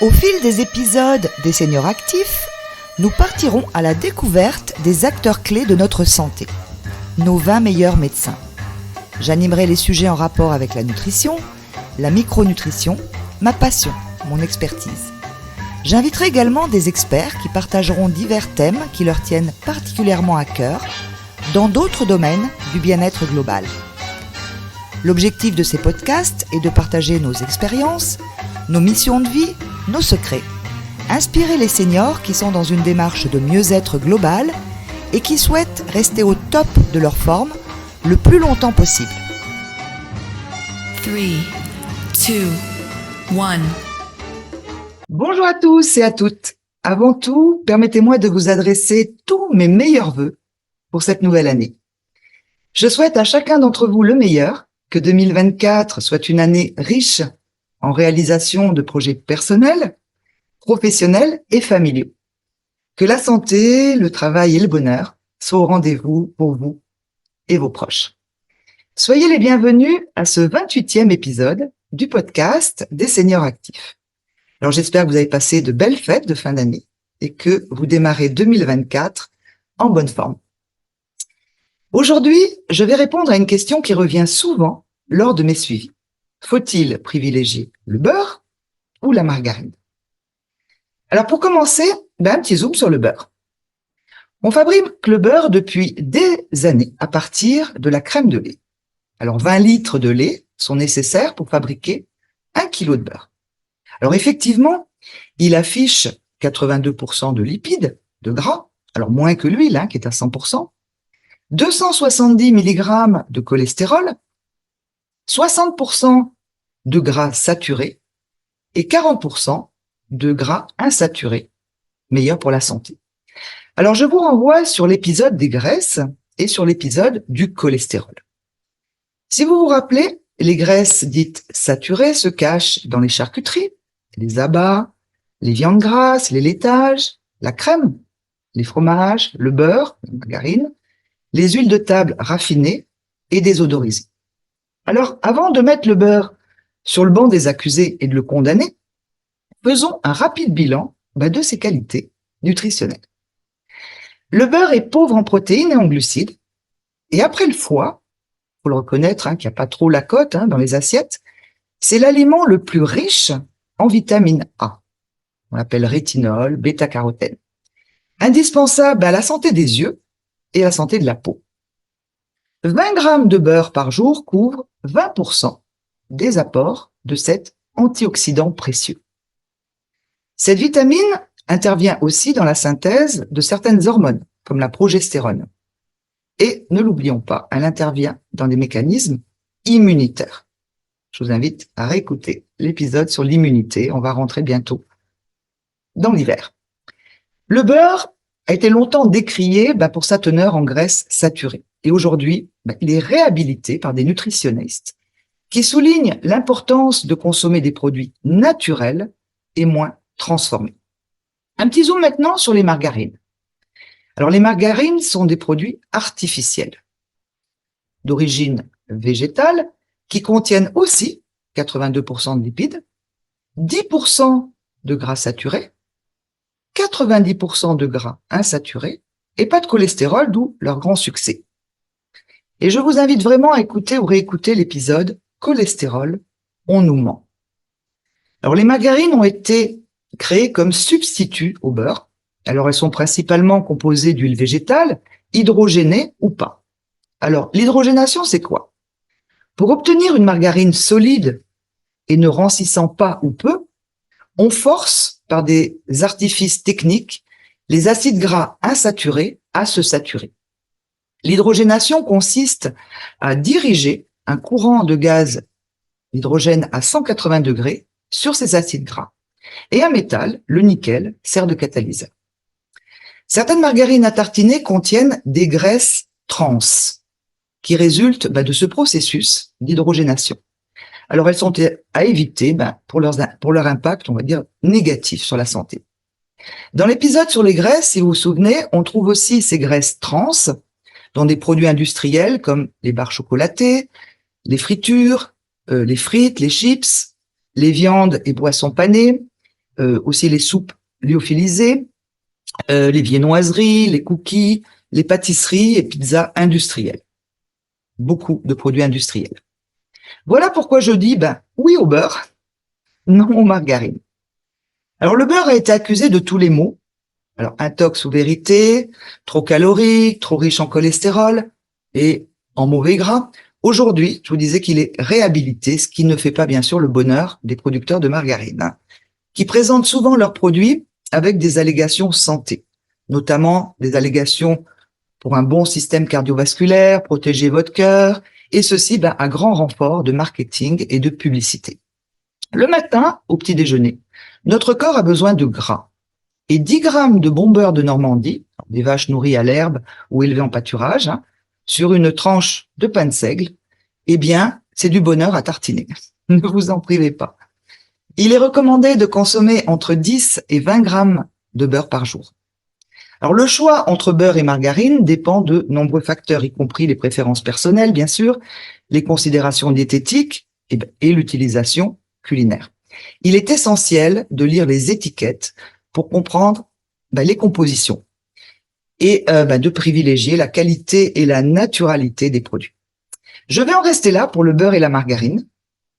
Au fil des épisodes des Seniors Actifs, nous partirons à la découverte des acteurs clés de notre santé, nos 20 meilleurs médecins. J'animerai les sujets en rapport avec la nutrition, la micronutrition, ma passion, mon expertise. J'inviterai également des experts qui partageront divers thèmes qui leur tiennent particulièrement à cœur dans d'autres domaines du bien-être global. L'objectif de ces podcasts est de partager nos expériences, nos missions de vie, nos secrets. Inspirer les seniors qui sont dans une démarche de mieux-être global et qui souhaitent rester au top de leur forme le plus longtemps possible. 3, 2, 1. Bonjour à tous et à toutes. Avant tout, permettez-moi de vous adresser tous mes meilleurs vœux pour cette nouvelle année. Je souhaite à chacun d'entre vous le meilleur, que 2024 soit une année riche en réalisation de projets personnels, professionnels et familiaux. Que la santé, le travail et le bonheur soient au rendez-vous pour vous et vos proches. Soyez les bienvenus à ce 28e épisode du podcast des Seniors Actifs. Alors j'espère que vous avez passé de belles fêtes de fin d'année et que vous démarrez 2024 en bonne forme. Aujourd'hui, je vais répondre à une question qui revient souvent lors de mes suivis. Faut-il privilégier le beurre ou la margarine? Alors pour commencer, un petit zoom sur le beurre. On fabrique le beurre depuis des années à partir de la crème de lait. Alors 20 litres de lait sont nécessaires pour fabriquer 1 kg de beurre. Alors effectivement, il affiche 82% de lipides, de gras, alors moins que l'huile qui est à 100%, 270 mg de cholestérol, 60% de gras saturés et 40% de gras insaturés, meilleur pour la santé. Alors je vous renvoie sur l'épisode des graisses et sur l'épisode du cholestérol. Si vous vous rappelez, les graisses dites saturées se cachent dans les charcuteries, les abats, les viandes grasses, les laitages, la crème, les fromages, le beurre, la margarine, les huiles de table raffinées et désodorisées. Alors, avant de mettre le beurre sur le banc des accusés et de le condamner, faisons un rapide bilan de ses qualités nutritionnelles. Le beurre est pauvre en protéines et en glucides, et après le foie, faut le reconnaître qu'il n'y a pas trop la cote dans les assiettes, c'est l'aliment le plus riche en vitamine A. On l'appelle rétinol, bêta-carotène. Indispensable à la santé des yeux et à la santé de la peau. 20 grammes de beurre par jour couvrent 20% des apports de cet antioxydant précieux. Cette vitamine intervient aussi dans la synthèse de certaines hormones, comme la progestérone. Et ne l'oublions pas, elle intervient dans des mécanismes immunitaires. Je vous invite à réécouter l'épisode sur l'immunité. On va rentrer bientôt dans l'hiver. Le beurre a été longtemps décrié pour sa teneur en graisses saturées. Et aujourd'hui, il est réhabilité par des nutritionnistes qui soulignent l'importance de consommer des produits naturels et moins transformés. Un petit zoom maintenant sur les margarines. Alors les margarines sont des produits artificiels d'origine végétale qui contiennent aussi 82% de lipides, 10% de gras saturés, 90% de gras insaturés et pas de cholestérol, d'où leur grand succès. Et je vous invite vraiment à écouter ou réécouter l'épisode « Cholestérol, on nous ment ». Alors les margarines ont été créées comme substitut au beurre. Alors elles sont principalement composées d'huile végétale, hydrogénée ou pas. Alors l'hydrogénation, c'est quoi? Pour obtenir une margarine solide et ne rancissant pas ou peu, on force par des artifices techniques les acides gras insaturés à se saturer. L'hydrogénation consiste à diriger un courant de gaz d'hydrogène à 180 degrés sur ces acides gras. Et un métal, le nickel, sert de catalyseur. Certaines margarines à tartiner contiennent des graisses trans qui résultent de ce processus d'hydrogénation. Alors elles sont à éviter pour leur impact, on va dire, négatif sur la santé. Dans l'épisode sur les graisses, si vous vous souvenez, on trouve aussi ces graisses trans dans des produits industriels comme les barres chocolatées, les fritures, les frites, les chips, les viandes et boissons panées, aussi les soupes lyophilisées, les viennoiseries, les cookies, les pâtisseries et pizzas industrielles. Beaucoup de produits industriels. Voilà pourquoi je dis oui au beurre, non aux margarines. Alors le beurre a été accusé de tous les maux. Alors intox ou vérité, trop calorique, trop riche en cholestérol et en mauvais gras. Aujourd'hui, je vous disais qu'il est réhabilité, ce qui ne fait pas bien sûr le bonheur des producteurs de margarine, qui présentent souvent leurs produits avec des allégations santé, notamment des allégations pour un bon système cardiovasculaire, protéger votre cœur, et ceci à grand renfort de marketing et de publicité. Le matin, au petit déjeuner, notre corps a besoin de gras. Et 10 grammes de bon beurre de Normandie, des vaches nourries à l'herbe ou élevées en pâturage, sur une tranche de pain de seigle, eh bien, c'est du bonheur à tartiner. Ne vous en privez pas. Il est recommandé de consommer entre 10 et 20 grammes de beurre par jour. Alors, le choix entre beurre et margarine dépend de nombreux facteurs, y compris les préférences personnelles, bien sûr, les considérations diététiques et l'utilisation culinaire. Il est essentiel de lire les étiquettes pour comprendre les compositions et de privilégier la qualité et la naturalité des produits. Je vais en rester là pour le beurre et la margarine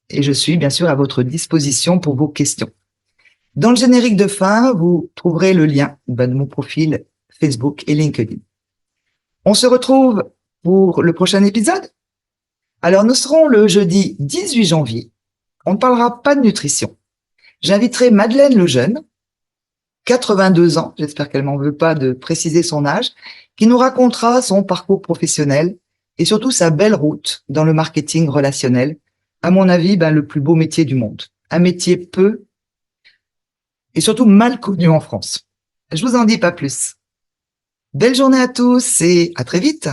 et je suis bien sûr à votre disposition pour vos questions. Dans le générique de fin, vous trouverez le lien de mon profil Facebook et LinkedIn. On se retrouve pour le prochain épisode. Alors, nous serons le jeudi 18 janvier. On ne parlera pas de nutrition. J'inviterai Madeleine Lejeune, 82 ans, j'espère qu'elle m'en veut pas de préciser son âge, qui nous racontera son parcours professionnel et surtout sa belle route dans le marketing relationnel. À mon avis, le plus beau métier du monde. Un métier peu et surtout mal connu en France. Je vous en dis pas plus. Belle journée à tous et à très vite.